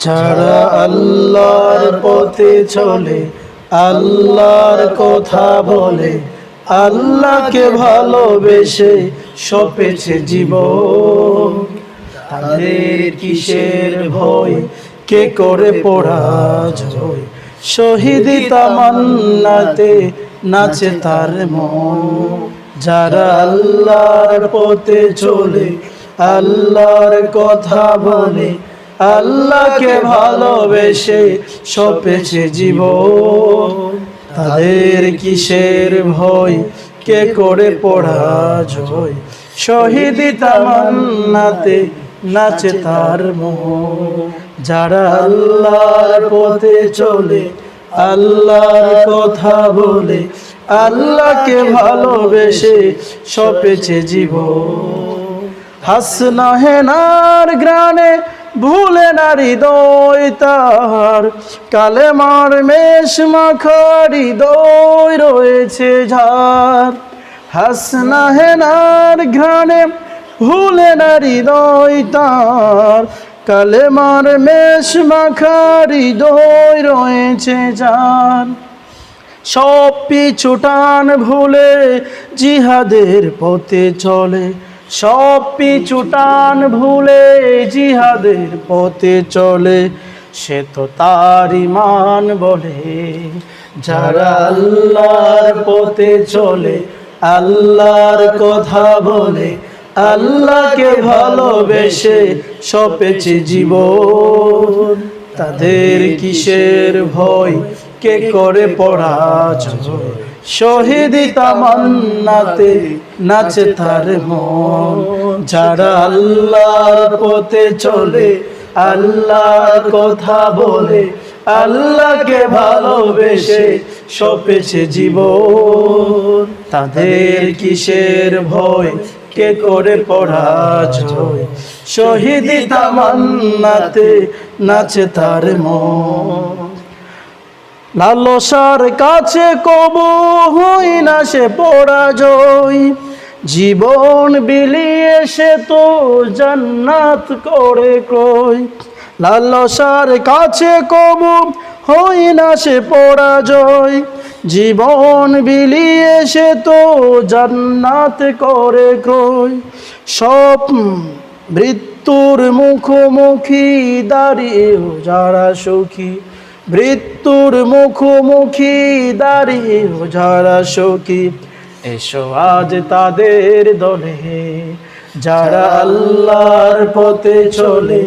যারা আল্লাহর পথে চলে, আল্লাহর কথা বলে, আল্লাহকে ভালোবেসে সপেছে জীবন, তাদের কিসের ভয়, কে করে পরাজয়। শহীদি তামান্নাতে নাচে তার মন। যারা আল্লাহর পথে চলে, আল্লাহর কথা বলে, আল্লাহকে ভালোবেসে সপেছে জীবন, তাদের কিসের ভয়, কে করে পরাজয়। শহীদি তামান্নাতে নাচে তার মন। যারা আল্লাহর পথে চলে, আল্লাহর কথা বলে, আল্লাহকে ভালোবেসে সপেছে জীবন। হাসনা হেনার গ্রানে ভুলে না হৃদয় তার, কালেমার মেষ মাখা হৃদয় রয়েছে ঝার। হাসনা হেনার ঘ্রাণে ভুলে না হৃদয় তার, কালেমার মেষ মাখা হৃদয় রয়েছে ঝার। সব পিছু টান ভুলে জিহাদের পথে চলে, সব পিছু টান ভুলে জিহাদের পথে চলে, সে তো তার ঈমান বলে। যারা আল্লাহর পথে চলে, আল্লাহর কথা বলে, আল্লাহকে ভালোবেসে সপেছে জীবন, তাদের কিসের ভয়, কে করে পরাজয়। শহীদি তামান্নাতে নাচে তার মন। যারা আল্লাহর পথে চলে, আল্লাহর কথা বলে, আল্লাহকে ভালোবেসে সপেছে জীবন, তাদের কিসের ভয়, কে করে পরাজয়। শহীদি তামান্নাতে নাচে তার মন। লালসার কাছে কবু হই না সে পরাজয়, জীবন বিলিয়ে সে তো জান্নাত করে ক্রয়। লালসার কাছে কবু হই না সে পরাজয়, জীবন বিলিয়ে সে তো জান্নাত করে ক্রয়। সব মৃত্যুর মুখোমুখি দাঁড়িয়েও যারা সুখী, মৃত্যুর মুখোমুখি দাঁড়িয়েও যারা সুখী, এসো আজ তাদের দলে। যারা আল্লাহর পথে চলে,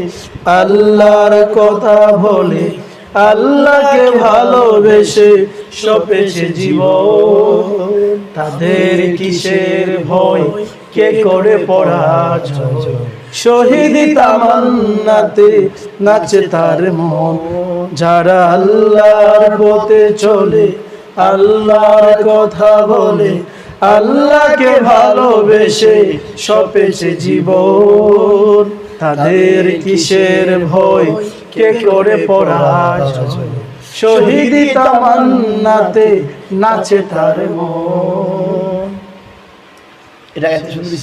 আল্লাহর কথা বলে, আল্লাহকে ভালোবেসে সপেছে জীবন, তাদের কিসের ভয়, কে করে পরাজয়। শহীদি তামান্নাতে নাচে তার মন। যারা আল্লাহর পথে চলে, আল্লাহর কথা বলে, আল্লাহকে ভালোবেসে সপেছে জীবন, তাদের কিসের ভয়, কে করে পরাজয়। শহীদি তামান্নাতে নাচে তার মন। এটা এত সুন্দর।